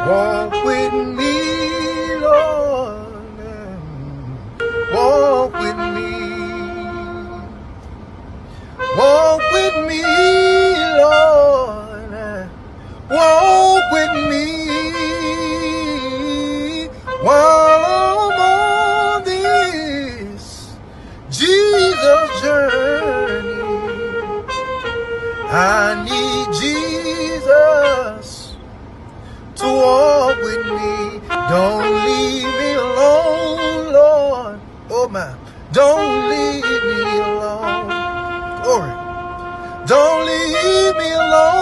Walk with me, Lord. Walk with me. Walk with me, Lord. Walk with me while I'm on this Jesus journey. I need Jesus to walk with me. Don't leave me alone, Lord. Oh my, don't leave me alone. Glory. Don't leave me alone.